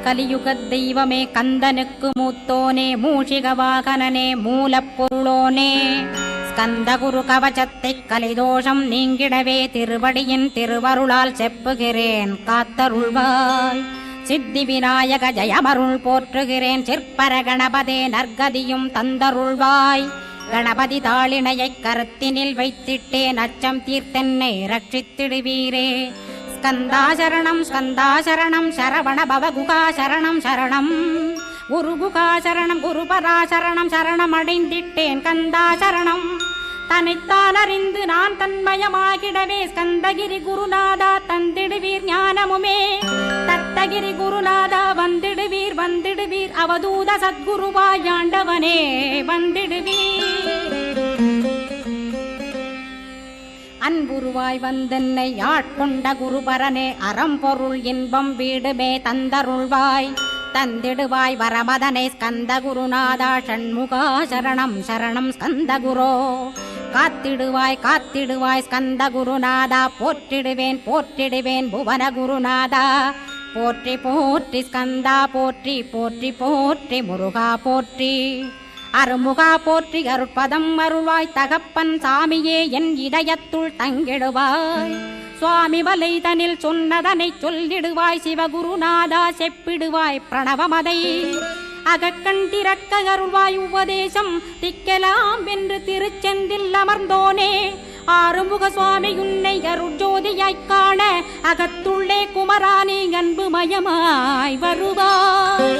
கலியுகத் தெய்வமே கந்தனுக்கு மூத்தோனே மூஷிக வாகனனே மூலப்பொருளோனே ஸ்கந்தகுரு கவசத்தை கலிதோஷம் நீங்கிடவே திருவடியின் திருவருளால் செப்புகிறேன் காத்தருள்வாய். சித்தி விநாயக ஜயமருள் போற்றுகிறேன் சிற்பர கணபதே நற்கதியும் தந்தருள்வாய். கணபதி தாளினையைக் கருத்தினில் வைத்திட்டேன் அச்சம் தீர்த்தென்னை ரட்சித்திடுவீரே. ஸ்கந்தாசரணம் ஸ்கந்தாசரணம் சரவண பவகுகா சரணம் சரணம் குருகுகா சரணம் குருபராசரணம் சரணம் அடைந்திட்டேன் கந்தாசரணம். தன்னைத்தான் அறிந்து நான் தன்மயமாகிடவே ஸ்கந்தகிரி குருநாதா தந்திடுவீர் ஞானமுமே. தத்தகிரி குருநாதா வந்திடுவீர் வந்திடுவீர் அவதூத சத்குருவாய் ஆண்டவனே வந்திடுவீர். அன்புருவாய் வந்தென்னை ஆட்கொண்ட குருபரனே அறம்பொருள் இன்பம் வீடுமே தந்தருள்வாய். தந்திடுவாய் வரமதனை ஸ்கந்த குருநாதா ஷண்முகா சரணம் சரணம் ஸ்கந்த குரோ. காத்திடுவாய் காத்திடுவாய் ஸ்கந்த குருநாதா போற்றிடுவேன் போற்றிடுவேன் புவன குருநாதா. போற்றி போற்றி ஸ்கந்தா போற்றி போற்றி போற்றி முருகா போற்றி. அருமுகா போற்றி அருட்பதம் அருள்வாய் தகப்பன் சாமியே என் இதயத்துள் தங்கிடுவாய். சுவாமி வலைதனில் சொன்னதனை சொல்லிடுவாய் சிவகுருநாதா செப்பிடுவாய் பிரணவமதை. அகக்கண்டிரக்க அருள்வாய் உபதேசம் திக்கலாம் என்று திருச்செந்தில் அமர்ந்தோனே. ஆறுமுக சுவாமி உன்னை அருட்ஜோதியாய்க் காண அகத்துள்ளே குமரானி அன்புமயமாய் வருவாய்.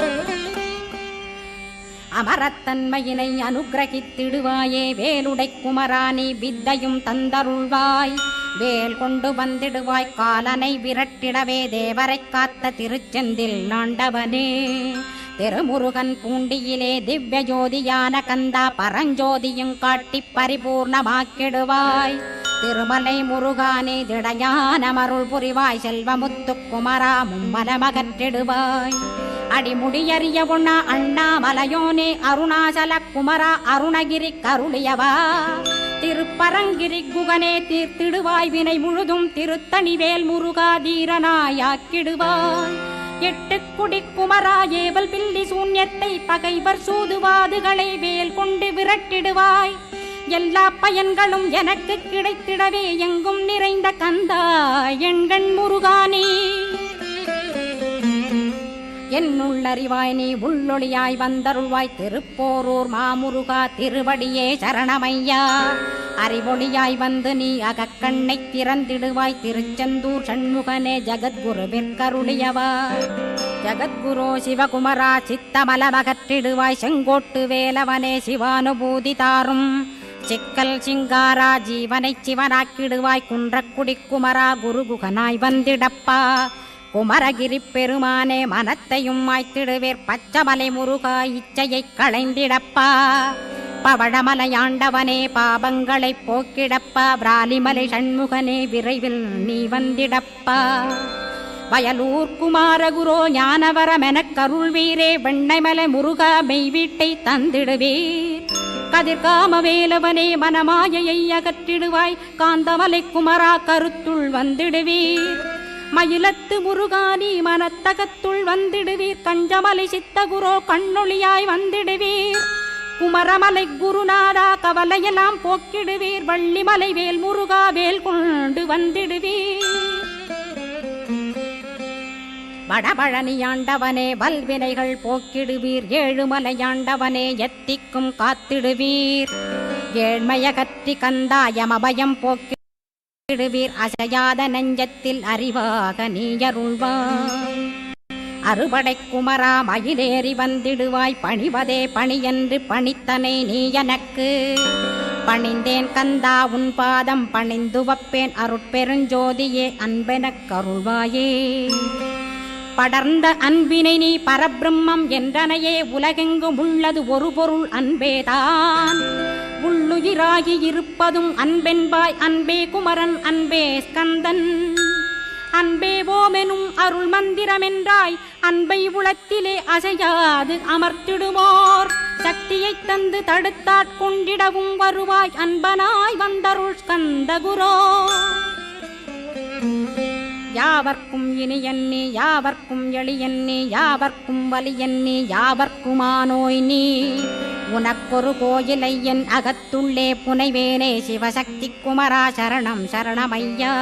அமரத்தன்மையினை அனுகிரகித்திடுவாயே வேலுடை குமராணி வித்தையும் தந்தருள்வாய். வேல் கொண்டு வந்திடுவாய் காலனை விரட்டிடவே தேவரை காத்த திருச்செந்தில் ஆண்டவனே. திருமுருகன் பூண்டியிலே திவ்ய ஜோதியான கந்தா பரஞ்சோதியும் காட்டி பரிபூர்ணமாக்கிடுவாய். திருமலை முருகானே திடையான மருள் புரிவாய் செல்வமுத்து குமரா மும்மலமகற்றிடுவாய். அடிமுடியறிய உண்ணா அண்ணாமலையோனே அருணாசல குமரா அருணகிரி கருளியவா. திருப்பரங்கிரி குகனே தீர்த்திடுவாய் வினை முழுதும் திருத்தணிவேல் முருகா தீரனாயாக்கிடுவாய். எட்டு குடி குமரா ஏவல் பில்லி சூன்யத்தை பகைவர் சூதுவாதுகளை வேல் கொண்டு விரட்டிடுவாய். எல்லா பயன்களும் எனக்கு கிடைத்திடவே எங்கும் நிறைந்த கந்தா எண்கண் முருகானே. என்னுள்ளறிவாய் நீ உள்ளொளியாய் வந்தருள்வாய் திருப்போரூர் மாமுருகா திருவடியே சரணமையா. அறிவொளியாய் வந்து நீ அகக்கண்ணை திறந்திடுவாய் திருச்செந்தூர் சண்முகனே ஜகத்குருவிற்கருளியவா. ஜகத்குரு சிவகுமரா சித்தமலமகற்றிடுவாய் செங்கோட்டு வேலவனே சிவானுபூதி தாரும். சிக்கல் சிங்காரா ஜீவனை சிவனாக்கிடுவாய் குன்றக்குடி குமரா குருகுகனாய் வந்திடப்பா. குமரகிரி பெருமானே மனத்தையும் மாய்த்திடுவேர் பச்சமலை முருகா இச்சையை களைந்திடப்பா. பவழமலையாண்டவனே பாபங்களை போக்கிடப்பா. பிராலிமலை சண்முகனே விரைவில் நீ வந்திடப்பா. வயலூர் குமாரகுரோ ஞானவரமெனக் கருள்வீரே வெண்ணைமலை முருகா மெய் வீட்டை தந்திடுவீர். கதிர்காம வேலவனே மனமாயையை அகற்றிடுவாய் காந்தமலை குமரா கருத்துள் வந்திடுவீர். மயிலத்து முருகானி மனத்தகத்துள் வந்திடுவீர். கஞ்சமலை சித்தகுரோ கண்ணொளியாய் வந்திடுவீர். குமரமலை குருநாதா கவலையெல்லாம் போக்கிடுவீர். வள்ளிமலை வேல் முருகா வேல் கொண்டு வந்திடுவீர். வடபழனியாண்டவனே வல்வினைகள் போக்கிடுவீர். ஏழுமலையாண்டவனே எத்திக்கும் காத்திடுவீர். ஏழ்மையகற்றி கந்தாயமபயம் போக்கி அசையாத நெஞ்சத்தில் அறிவாக நீயருள்வாய். அறுபடை குமரா மயிலேறி வந்திடுவாய் பணிவதே பணியென்று பணித்தனை நீ எனக்கு. பணிந்தேன் கந்தா உன் பாதம் பணிந்து வப்பேன் அருட்பெருஞ்சோதியே அன்பெனக் கருள்வாயே. படர்ந்த அன்பினை நீ பரபிரம்மம் என்றனையே உலகெங்கும் உள்ளது ஒரு பொருள் அன்பேதான். உள்ளுயிராகி இருப்பதும் அன்பென்பாய் அன்பே குமரன் அன்பே ஸ்கந்தன். அன்பே ஓமெனும் அருள் மந்திரமென்றாய் அன்பை உளத்திலே அசையாது அமர்த்திடுமோர். சக்தியை தந்து தடுத்தாட்கொண்டிடவும் வருவாய் அன்பனாய் வந்தருள் ஸ்கந்த குரோ. யா யாவர்க்கும் இனியன்னி யாவர்க்கும் எளியன்னி யாவர்க்கும் வலியன்னி யாவர்க்குமானோய் நீ உனக்கொரு கோயிலை என் அகத்துள்ளே புனைவேனே சிவசக்தி குமரா சரணம் சரணமையா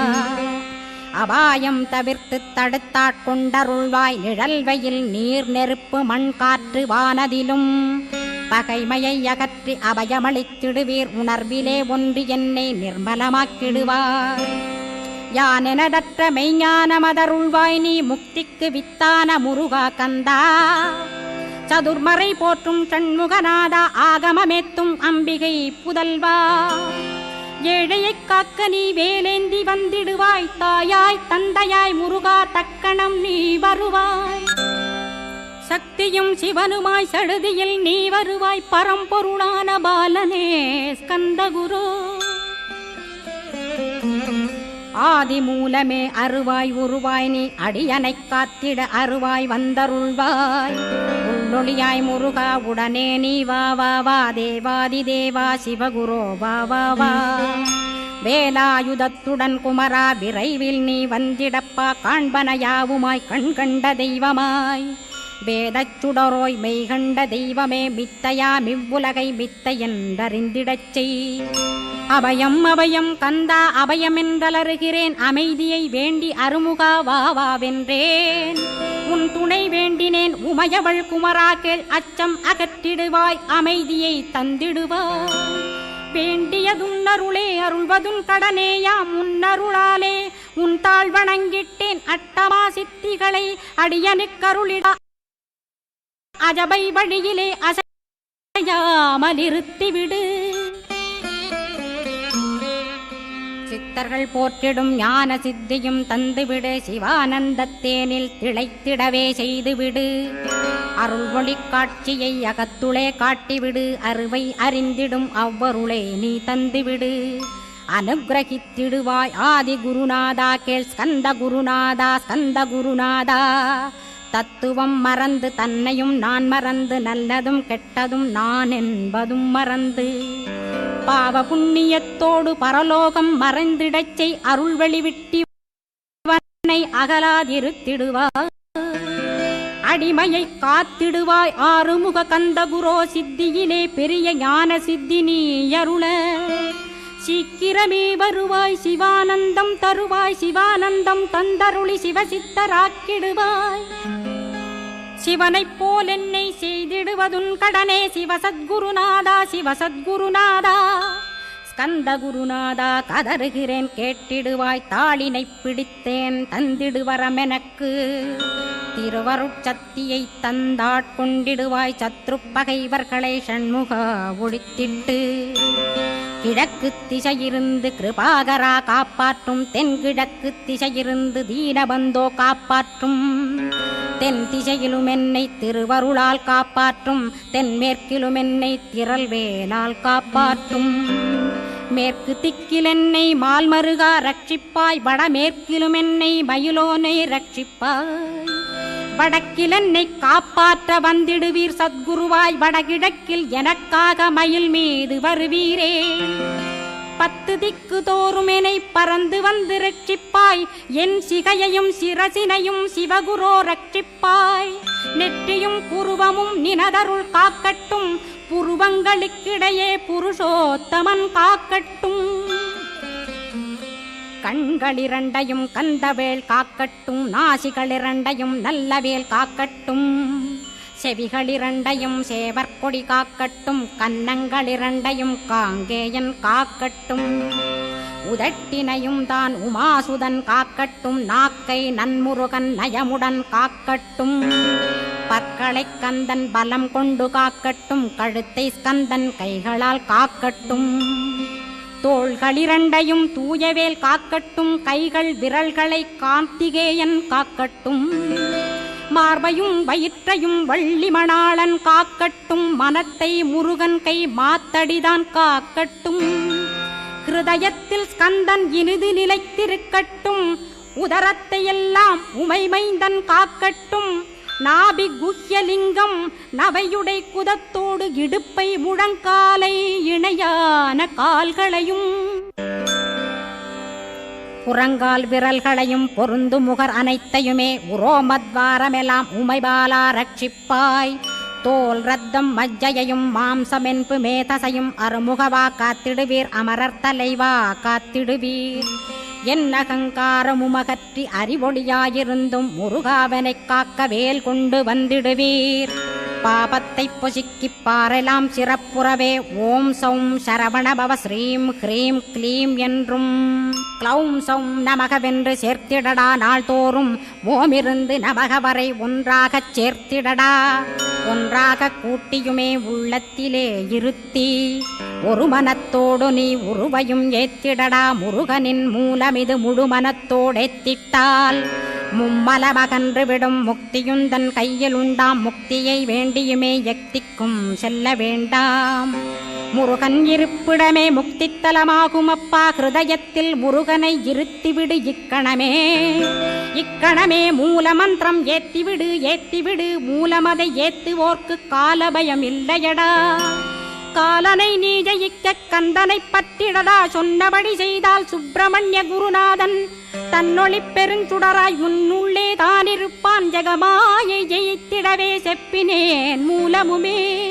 அபாயம் தவிர்த்து தடுத்தாட்கொண்டருள்வாய் நிழல்வையில் நீர் நெருப்பு மண் காற்று வானதிலும் பகைமையை அகற்றி அபயமளித்திடுவீர் உணர்விலே ஒன்று என்னை நிர்மலமாக்கிடுவாய் யானெனதற்ற மெய்ஞானமதருள்வாய் நீ முக்திக்கு வித்தான முருகா கந்தா சதுர்மறை போற்றும் சண்முகநாதா ஆகமமேத்தும் அம்பிகை புதல்வா ஏழையை காக்க நீ வேலேந்தி வந்திடுவாய் தாயாய் தந்தையாய் முருகா தக்கணம் நீ வருவாய் சக்தியும் சிவனுமாய் சடுதியில் நீ வருவாய் பரம்பொருளான பாலனே ஸ்கந்தகுரு ஆதி மூலமே அருவாய் உருவாய் நீ அடியனை காத்திட அருவாய் வந்தருள்வாய் உள்ளொளியாய் முருகா உடனே நீ வா வா வா தேவாதி தேவா சிவகுரோ வா வா வா வேலாயுதத்துடன் குமரா விரைவில் நீ வந்திடப்பா காண்பன யாவுமாய் கண்கண்ட தெய்வமாய் வேதச் சுடரோய் மெய்கண்ட தெய்வமே மித்தையா மிவ்வுலகை மித்தை என்றறிந்திடச் செய் அபயம் அபயம் கந்தா அபயமென்றலறுகிறேன் அமைதியை வேண்டி அருமுகா வா வா வென்றேன் உன் துணை வேண்டினேன் உமையவள் குமரா கேள் அச்சம் அகற்றிடுவாய் அமைதியை தந்திடுவாய் வேண்டியதுன்னருளே அருள்வதும் கடனேயாம் உன்னருளாலே உன் தாழ் வணங்கிட்டேன் அட்டமா சித்திகளை அடியனுக்கருளிட அஜபை வழியிலே அசையாமலிருத்திவிடு சித்தர்கள் போற்றிடும் ஞான சித்தியும் தந்துவிடு சிவானந்தத்தேனில் திளைத்திடவே செய்துவிடு அருள் ஒளி காட்சியை அகத்துளே காட்டிவிடு அருவை அறிந்திடும் அவ்வருளே நீ தந்துவிடு அனுகிரகித்திடுவாய் ஆதி குருநாதா கேள் ஸ்கந்த குருநாதா ஸ்கந்த குருநாதா தத்துவம் மறந்து தன்னையும் நான் மறந்து நல்லதும் கெட்டதும் நான் என்பதும் மறந்து பாவ புண்ணியத்தோடு பரலோகம் மறைந்திடச் செய் அருள் வெளிவிட்டிவனை அகலாதிருத்திடுவாய் அடிமையை காத்திடுவாய் ஆறுமுக கந்தகுரோ சித்தியிலே பெரிய ஞான சித்தி நீ அருள சீக்கிரமே வருவாய் சிவானந்தம் தருவாய் சிவானந்தம் தந்தருளி சிவசித்தராக்கிடுவாய் சிவனைப் போல் என்னை செய்திடுவதுன் கடனே சிவசத்குருநாதா சிவசத்குருநாதா ஸ்கந்த குருநாதா கதறுகிறேன் கேட்டிடுவாய் தாளினை பிடித்தேன் தந்திடுவரமெனக்கு திருவருட்சக்தியை தந்தாட்கொண்டிடுவாய் சத்ரு பகைவர்களை ஷண்முகா ஒழித்திட்டு கிழக்கு திசையிருந்து கிருபாகரா காப்பாற்றும் தென்கிழக்கு திசையிருந்து தீனபந்தோ காப்பாற்றும் தென் திசையிலும் என்னை திருவருளால் காப்பாற்றும் தென்மேற்கிலும் என்னை திரள்வேலால் காப்பாற்றும் மேற்கு திக்கில் என்னை மால்மருகா ரட்சிப்பாய் வடமேற்கிலும் என்னை மயிலோனை ரட்சிப்பாய் வடக்கில் என்னை காப்பாற்ற வந்திடுவீர் சத்குருவாய் வடகிழக்கில் எனக்காக மயில் மீது வருவீரே 10 திக்கு தோறும் என்னை பறந்து வந்து ரட்சிப்பாய் என் சிகையையும் சிரசினையும் சிவகுரோ ரட்சிப்பாய் நெற்றியும் புருவமும் நினதருள் காக்கட்டும் புருவங்களுக்கிடையே புருஷோத்தமன் காக்கட்டும் கண்களிரண்டையும் கந்தவேல் காக்கட்டும் நாசிகளிரண்டையும் நல்லவேல் காக்கட்டும் செவிகளிரண்டையும் சேவற்கொடி காக்கட்டும் கன்னங்களிரண்டையும் காங்கேயன் காக்கட்டும் உதட்டினையும் தான் உமாசுதன் காக்கட்டும் நாக்கை நன்முருகன் நயமுடன் காக்கட்டும் பற்களை கந்தன் பலம் கொண்டு காக்கட்டும் கழுத்தை ஸ்கந்தன் கைகளால் காக்கட்டும் தோள்களிரண்டையும் தூயவேல் காக்கட்டும் கைகள் விரல்களை கார்த்திகேயன் காக்கட்டும் மார்பையும் வயிற்றையும் வள்ளிமணாளன் காக்கட்டும் மனத்தை முருகன் கை மாத்தடிதான் காக்கட்டும் ஹிருதயத்தில் ஸ்கந்தன் இனிது நிலைத்திருக்கட்டும் உதரத்தை எல்லாம் உமைமைந்தன் காக்கட்டும் நாபி குஹ்யலிங்கம் நவையுடை குதத்தோடு இடுப்பை முழங்காலை இணையான கால்களையும் புறங்கால் விரல்களையும் பொருந்து முகர் அனைத்தையுமே உரோமத்வாரமெல்லாம் உமைபாலா ரட்சிப்பாய். தோல் ரத்தம் மஜ்ஜையையும் மாம்சமென்பு மேதசையும் அருமுகவா காத்திடுவீர், அமரர் தலைவா காத்திடுவீர். என் அகங்காரமுமகற்றி அறிவொளியாயிருந்தும் முருகாவனைக் காக்க வேல் கொண்டு வந்திடுவீர். பாபத்தை பொசுக்கிப் பாரெலாம் சிறப்புறவே ஓம் சௌம் சரவணபவ ஸ்ரீம் ஹ்ரீம் க்ளீம் என்றும் க்ளௌம் சௌம் நமகவென்று சேர்த்திடடா. நாள்தோறும் ஓமிருந்து நமக வரை ஒன்றாகச் சேர்த்திடடா. ஒன்றாக கூட்டியுமே உள்ளத்திலே இருத்தி ஒரு மனத்தோடு நீ உருவையும் ஏத்திடடா. முருகனின் மூலமிது முழு மனத்தோடேத்திட்டால் மும்மலமகன்று விடும் முக்தியுந்தன் கையில் உண்டாம். முக்தியை வேண்டியுமே எக்திக்கும் செல்ல வேண்டாம். முருகன் இருப்பிடமே முக்தித்தலமாகும் அப்பா. ஹிருதயத்தில் முருகனை இருத்திவிடு இக்கணமே. இக்கணமே மூலமந்திரம் ஏத்திவிடு ஏத்திவிடு. மூலமதை ஏத்துவோர்க்கு காலபயம் இல்லையடா. காலனை நீ ஜெயிக்க கந்தனை பற்றிடடா. சொன்னபடி செய்தால் சுப்பிரமணிய குருநாதன் தன்னொளி பெருஞ்சுடராய் உன்னுள்ளே தானிருப்பான். ஜெகமாயை ஜெயித்திடவே செப்பினேன் மூலமுமே.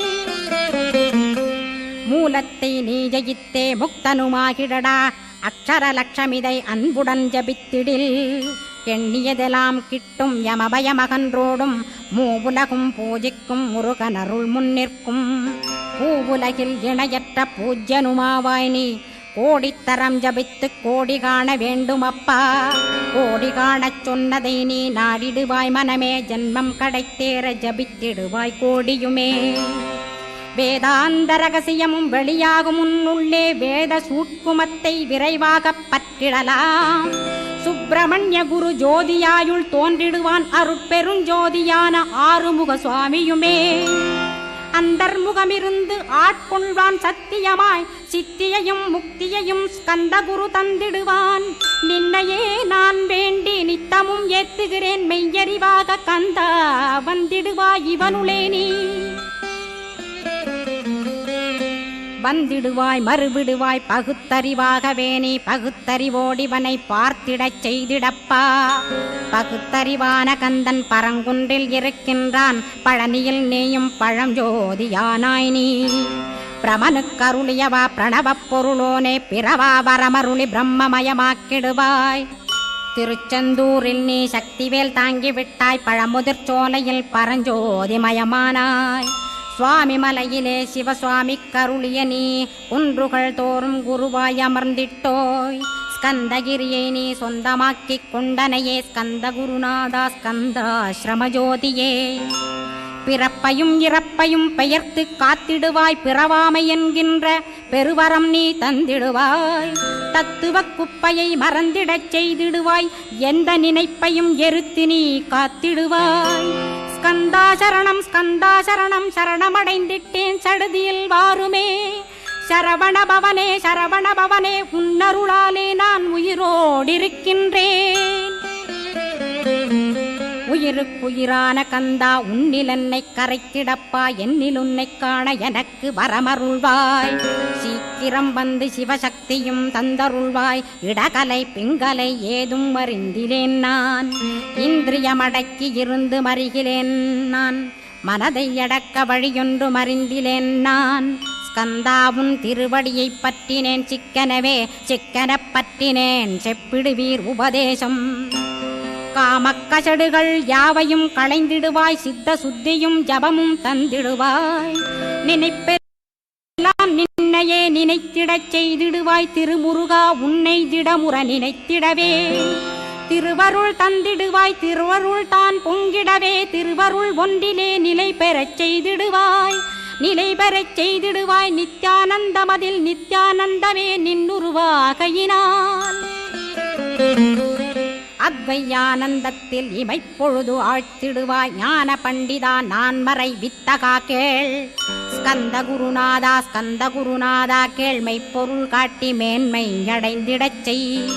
மூலத்தை நீ ஜெயித்தே முக்தனுமாகிடடா. அக்ஷர லட்சமிதை அன்புடன் ஜபித்திடில் எண்ணியதெல்லாம் கிட்டும். யமபயமகன்றோடும் மூவுலகும் பூஜிக்கும் முருகனருள் முன்னிற்கும். பூவுலகில் இணையற்ற பூஜ்யனுமாவாய் நீ. கோடித்தரம் ஜபித்து கோடி காண வேண்டுமப்பா. கோடி காணச் சொன்னதை நீ நாடிடுவாய் மனமே. ஜன்மம் கடைத்தேற ஜபித்திடுவாய் கோடியுமே. வேதாந்த ரகசியமும் வெளியாகும் உன்னுள்ளே. வேத சூட்குமத்தை விரைவாகப் பற்றிடலாம். சுப்பிரமணிய குரு ஜோதியாயுள் தோன்றிடுவான். அருட்பெருஞ்சோதியான ஆறுமுக சுவாமியுமே. அந்தர்முகமிருந்து ஆட்கொள்வான் சத்தியமாய். சித்தியையும் முக்தியையும் ஸ்கந்தகுரு தந்திடுவான். நின்னையே நான் வேண்டி நித்தமும் ஏத்துகிறேன் மெய்யறிவாக. கந்தா வந்திடுவாய் இவனுளே நீ. வந்திடுவாய் மறுவிடுவாய் பகுத்தறிவாகவே நீ. பகுத்தறிவோடிவனை பார்த்திடச் செய்திடப்பா. பகுத்தறிவான கந்தன் பரங்குன்றில் இருக்கின்றான். பழனியில் நீயும் பழஞ்சோதியானாய் நீ. பிரமனுக்கருளியவா பிரணவப் பொருளோனே. பிறவா வரமருளி பிரம்மமயமாக்கிடுவாய். திருச்செந்தூரில் நீ சக்திவேல் தாங்கிவிட்டாய். பழமுதிர் சோலையில் பரஞ்சோதிமயமானாய். சுவாமி மலையிலே சிவசுவாமி கருளிய நீ. குன்றுகள் தோறும் குருவாய் அமர்ந்திட்டோய். ஸ்கந்தகிரியை நீ சொந்தமாக்கிக் கொண்டனையே. ஸ்கந்த குருநாதா ஸ்கந்தாஸ்ரமஜோதியே. பிறப்பையும் இறப்பையும் பெயர்த்து காத்திடுவாய். பிறவாமை என்கின்ற பெருவரம் நீ தந்திடுவாய். தத்துவ குப்பையை மறந்திடச் செய்திடுவாய். எந்த நினைப்பையும் எரித்து நீ காத்திடுவாய். ஸ்கந்தா சரணம் ஸ்கந்தா சரணம் சரணமடைந்திட்டேன் சடுதியில் வாருமே. சரவணபவனே சரவணபவனே உன்னருளாலே நான் உயிரோடிருக்கின்றேன். உயிருக்குயிரான கந்தா உன்னில் என்னை கரைத்திடப்பா. என்னில் உன்னை காண எனக்கு வரமருள்வாய். சீக்கிரம் வந்து சிவசக்தியும் தந்தருள்வாய். இடகலை பிங்கலை ஏதும் அறிந்திலேன் நான். இந்திரியமடக்கி இருந்து மறிகிலேன் நான். மனதை அடக்க வழியொன்று மறிந்திலேன் நான். ஸ்கந்தாவும் திருவடியை பற்றினேன் சிக்கனவே. சிக்கனப் பற்றினேன் செப்பிடுவீர் உபதேசம். காமக்கசடுகள் யாவையும் களைந்திடுவாய். சித்த சுத்தியும் ஜபமும் தந்திடுவாய். நினைப்பெல்லாம் நின்னையே நினைத்திடச் செய்திடுவாய். திருமுருகா உன்னை திடமுற நினைத்திடவே திருவருள் தந்திடுவாய். திருவருள் தான் பொங்கிடவே திருவருள் ஒன்றிலே நிலை பெறச் செய்திடுவாய். நிலை பெறச் செய்திடுவாய். நித்யானந்தமதில் நித்யானந்தமே நின்னுருவாகையினால். அத்வையானந்தத்தில் இமைப்பொழுது ஆழ்த்திடுவாய். ஞான பண்டிதா நான் மறை வித்தகா கேள். ஸ்கந்த குருநாதா கேள்மை பொருள் காட்டி மேன்மை அடைந்திடச் செய்.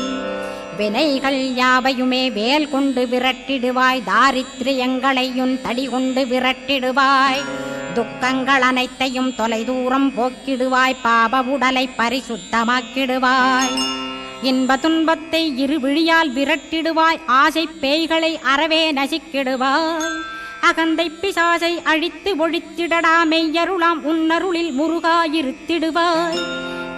வினைகள் யாவையுமே வேல் கொண்டு விரட்டிடுவாய். தாரித்ரியங்களையும் தடி கொண்டு விரட்டிடுவாய். துக்கங்கள் அனைத்தையும் தொலை தூரம் போக்கிடுவாய். பாப உடலை பரிசுத்தமாக்கிடுவாய். இன்ப துன்பத்தை இரு விழியால் விரட்டிடுவாய். ஆசை பேய்களை அறவே நசிக்கிடுவாய். அகந்தை பிசாசை அழித்து ஒழித்திடடா. மெய்யருளாம் உன்னருளில் முருகா இருத்திடுவாய்.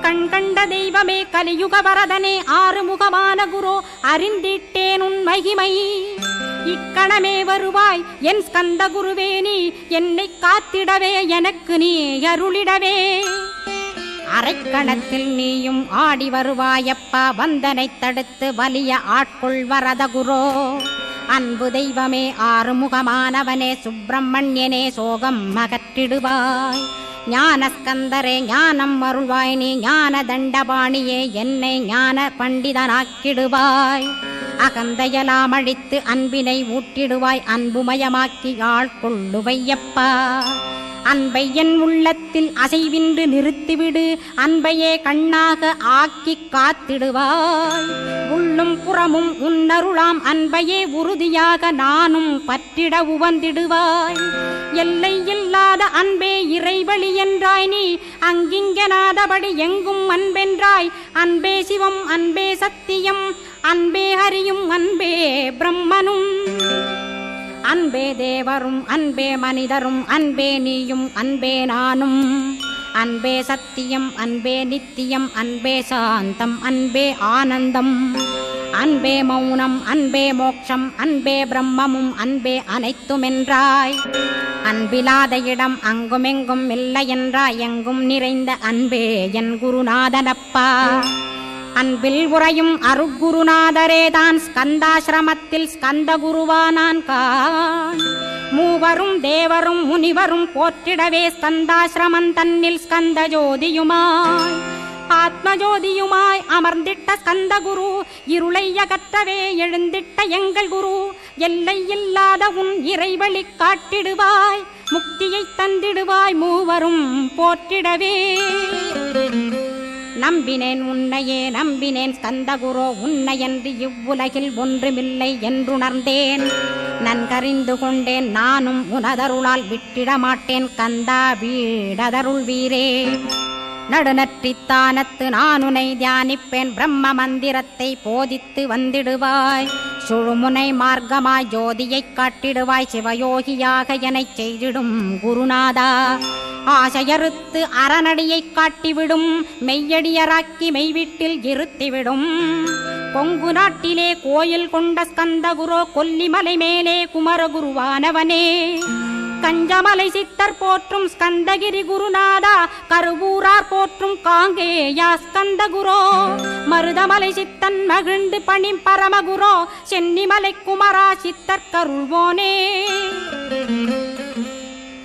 கண் கண்ட தெய்வமே கலியுக வரதனே ஆறுமுகமான குரோ அறிந்திட்டேன் உன் மகிமை. இக்கணமே வருவாய் என் ஸ்கந்த குருவே. நீ என்னை காத்திடவே எனக்கு நீ அருளிடவே. அரைக்கணத்தில் நீயும் ஆடி வருவாயப்பா. வந்தனை தடுத்து வலிய ஆட்கொள் வரத குரோ. அன்பு தெய்வமே ஆறுமுகமானவனே சுப்பிரமணியனே சோகம் அகற்றிடுவாய். ஞானஸ்கந்தரே ஞானம் அருள்வாய். நீ ஞான தண்டபாணியே என்னை ஞான பண்டிதனாக்கிடுவாய். அகந்தையலாம் அழித்து அன்பினை ஊட்டிடுவாய். அன்புமயமாக்கி ஆள்கொள்ளுவையப்பா. அன்பை என் உள்ளத்தில் அசைவின்று நிறுத்திவிடு. அன்பையே கண்ணாக ஆக்கி காத்திடுவாய். உள்ளும் புறமும் உன்னருளாம் அன்பையே உறுதியாக நானும் பற்றிட உவந்திடுவாய். எல்லை இல்லாத அன்பே இறைவழி என்றாய். நீ அங்கிங்கனாதபடி எங்கும் அன்பென்றாய். அன்பே சிவம் அன்பே சத்தியம் அன்பே ஹரியும் அன்பே பிரம்மனும். அன்பே தேவரும் அன்பே மனிதரும் அன்பே நீயும் அன்பே நானும். அன்பே சத்தியம் அன்பே நித்தியம் அன்பே சாந்தம் அன்பே ஆனந்தம். அன்பே மௌனம் அன்பே மோட்சம் அன்பே பிரம்மமும் அன்பே அனைத்துமென்றாய். அன்பிலாத இடம் அங்குமெங்கும் இல்லை என்றாய். எங்கும் நிறைந்த அன்பே என் குருநாதனப்பா. அன்பில் உறையும் அருட்குருநாதரேதான் ஸ்கந்தாசிரமத்தில் ஸ்கந்த குருவானான் கான். மூவரும் தேவரும் முனிவரும் போற்றிடவே ஸ்கந்தாசிரமம் தன்னில் ஸ்கந்த ஜோதியுமாய் ஆத்மஜோதியுமாய் அமர்ந்திட்ட ஸ்கந்த குரு. இருளை அகற்றவே எழுந்திட்ட எங்கள் குரு. எல்லை இல்லாத உன் இறைவழி காட்டிடுவாய். முக்தியை தந்திடுவாய் மூவரும் போற்றிடவே. நம்பினேன் உன்னையே நம்பினேன் ஸ்கந்தகுரோ. உன்னையன்றி இவ்வுலகில் ஒன்றுமில்லை என்றுணர்ந்தேன். நன்கறிந்து கொண்டேன் நானும் உனதருளால் விட்டிட மாட்டேன். கந்தா வீடதருள் வீரே. நடுநற்றித்தானத்து நானுனை தியானிப்பேன். பிரம்ம மந்திரத்தை போதித்து வந்திடுவாய். சுழுமுனை மார்க்கமாய் ஜோதியைக் காட்டிடுவாய். சிவயோகியாக எனச் செய்திடும் குருநாதா. ஆசையறுத்து அறநடியைக் காட்டிவிடும். மெய்யடியராக்கி மெய்வீட்டில் இருத்திவிடும். கொங்கு நாட்டிலே கோயில் கொண்ட ஸ்கந்தகுரோ. கொல்லிமலை மேலே குமரகுருவானவனே. கஞ்சமலை சித்தர் போற்றும் ஸ்கந்தகிரி குருநாதா. கருவூரார் போற்றும் காங்கேயா ஸ்கந்தகுரோ. மருதமலை சித்தன் மகிழ்ந்து பணி பரமகுரோ. சென்னிமலை குமரா சித்தர் கருள்வோனே.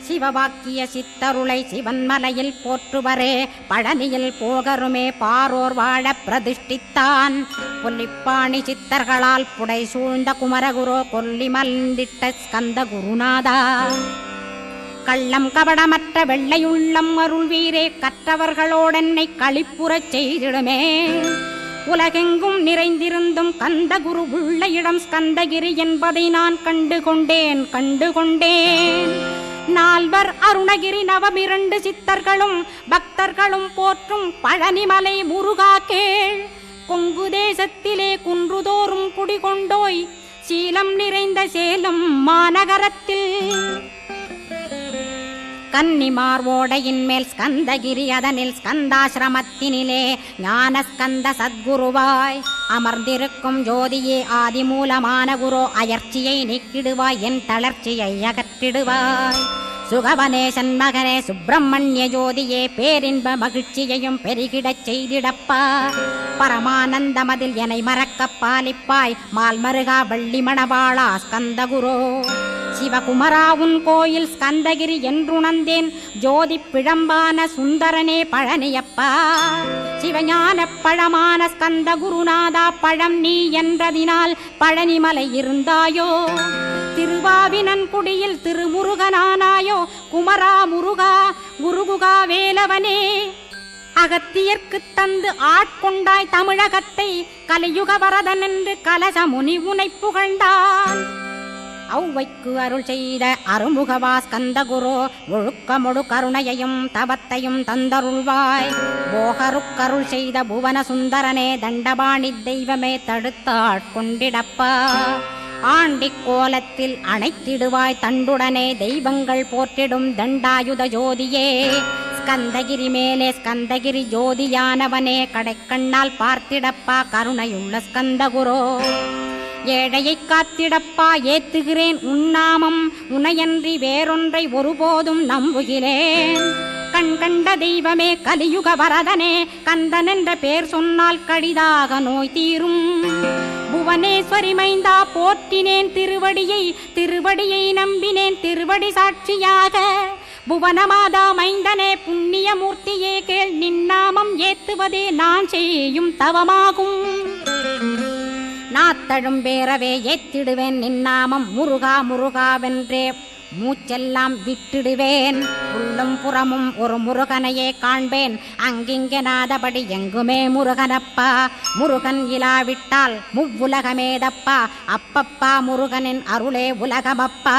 சிவவாக்கிய சித்தருளை சிவன்மலையில் போற்றுவரே. பழனியில் போகருமே பாரோர் வாழ பிரதிஷ்டித்தான். கொல்லிப்பாணி சித்தர்களால் புடை சூழ்ந்த குமரகுரோ. கொல்லி மல்ந்திட்ட ஸ்கந்த குருநாதா. கள்ளம் கபடமற்ற வெள்ளையுள்ளம் அருள் வீரே. கற்றவர்களோடென்னை களிப்புறச் செய்திடுமே. உலகெங்கும் நிறைந்திருந்தும் கந்த குரு உள்ள இடம் ஸ்கந்தகிரி என்பதை நான் கண்டுகொண்டேன். நால்வர் அருணகிரி நவமிரண்டு சித்தர்களும் பக்தர்களும் போற்றும் பழனிமலை முருகா கேள். கொங்கு தேசத்திலே குன்றுதோறும் குடிகொண்டோய். சீலம் நிறைந்த சேலம் மாநகரத்தில் கன்னிமார் ஓடையின் மேல் ஸ்கந்தகிரி. அதனில் ஸ்கந்தாசிரமத்தினிலே ஞான ஸ்கந்த சத்குருவாய் அமர்ந்திருக்கும் ஜோதியே. ஆதிமூலமான குரு. அயர்ச்சியை நீக்கிடுவாய். என் தளர்ச்சியை அகற்றிடுவாய். சுகவனேசன் மகனே சுப்பிரமணிய ஜோதியே. பேரின்ப மகிழ்ச்சியையும் பெருகிடச் செய்திடப்பா. பரமானந்தமதில் என்னை மறக்க பாலிப்பாய். மால்மருகா வள்ளி மணவாளா ஸ்கந்தகுரோ. சிவகுமரா உன் கோயில் ஸ்கந்தகிரி என்றுணர்ந்தேன். ஜோதி பிழம்பான சுந்தரனே பழனியப்பா. சிவஞான பழமான ஸ்கந்த குருநாதா. பழம் நீ என்றதினால் பழனிமலை இருந்தாயோ. திருவாவினன்குடியில் திருமுருகனானாயோ. குமரா முருகா குருகுகா வேலவனே. அகத்தியர்க்கு தந்து ஆட்கொண்டாய் தமிழகத்தை. கலியுக வரதன் என்று கலசமுனி உனை புகழ்ந்தான். ஔவைக்கு அருள் செய்த அருமுகவா ஸ்கந்தகுரு ஒழுக்கமொடு கருணையையும் தவத்தையும் தந்தருள்வாய். போகருக்கருள் செய்த புவன சுந்தரனே தண்டபாணி தெய்வமே தடுத்தாட்கொண்டிடப்பா. ஆண்டிக் கோலத்தில் அணைத்திடுவாய் தண்டுடனே தெய்வங்கள் போற்றிடும் தண்டாயுத ஜோதியே. ஸ்கந்தகிரி மேலே ஸ்கந்தகிரி ஜோதியானவனே கடைக்கண்ணால் பார்த்திடப்பா கருணையுள்ள ஸ்கந்தகுரோ. ஏழையை காத்திடப்பா ஏத்துகிறேன் உன்னாமம் உனையன்றி வேறொன்றை ஒருபோதும் நம்புகிறேன். கண் கண்ட தெய்வமே கலியுக வரதனே கந்தன் என்ற பேர் சொன்னால் கடிதாக நோய் தீரும். புவனேஸ்வரி மைந்தா போற்றினேன் திருவடியை நம்பினேன் திருவடி சாட்சியாக. புவனமாதா மைந்தனே புண்ணியமூர்த்தியே கேள் நின்னாமம் ஏத்துவதே நான் செய்யும் தவமாகும். நாத்தழும் பேரவே ஏத்திடுவேன் நின்னாமம் முருகா முருகாவென்றே மூச்செல்லாம் விட்டிடுவேன். உள்ளும் புறமும் ஒரு முருகனையே காண்பேன் அங்கிங்கெனாதபடி எங்குமே முருகனப்பா. முருகன் இலாவிட்டால் முவ்வுலகமேதப்பா. அப்பப்பா முருகனின் அருளே உலகமப்பா.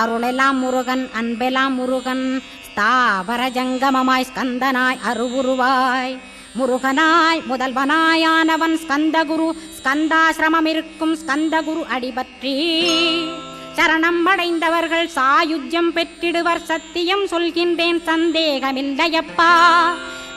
அருளெல்லாம் முருகன் அன்பெல்லாம் முருகன் ஸ்தாவர ஜங்கமமாய் ஸ்கந்தனாய் அருவுருவாய். முருகனாய் முதல்வனாயானவன் ஸ்கந்தகுரு. ஸ்கந்தாசிரமம் இருக்கும் ஸ்கந்தகுரு அடிபற்றி சரணம் அடைந்தவர்கள் சாயுஜ்யம் பெற்றிடுவர். சத்தியம் சொல்கின்றேன் சந்தேகமில்லையப்பா.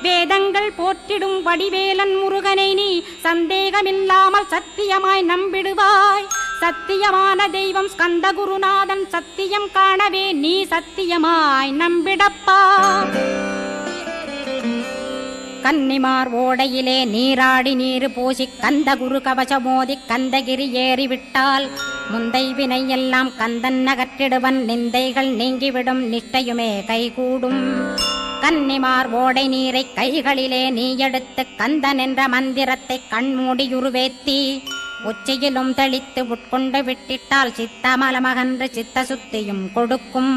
வேதங்கள் போற்றிடும் வடிவேலன் முருகனை நீ சந்தேகமில்லாமல் சத்தியமாய் நம்பிடுவாய். சத்தியமான தெய்வம் ஸ்கந்தகுருநாதன் சத்தியம் காணவே நீ சத்தியமாய் நம்பிடப்பா. கன்னிமார் ஓடையிலே நீராடி நீரு பூசி கந்தகுரு கவசமோதி கந்தகிரி ஏறிவிட்டால் முந்தை வினை எல்லாம் கந்தன் நகற்றிடுவன். நிந்தைகள் நீங்கிவிடும் நிஷ்டையுமே கைகூடும். கன்னிமார் ஓடை நீரை கைகளிலே நீ எடுத்து கந்தன் என்ற மந்திரத்தை கண்மூடியுருவேத்தி உச்சியிலும் தெளித்து உட்கொண்டு விட்டிட்டால் சித்தமலமகன்று சித்த சுத்தியும் கொடுக்கும்.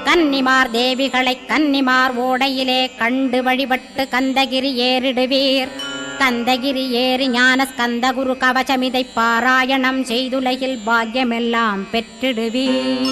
கன்னிமார் தேவிகளை கன்னிமார் ஓடையிலே கண்டு வழிபட்டு கந்தகிரி ஏறிடுவீர். கந்தகிரி ஏறி ஞான ஸ்கந்தகுரு கவசமிதை பாராயணம் செய்துலகில் பாக்கியமெல்லாம் பெற்றிடுவீர்.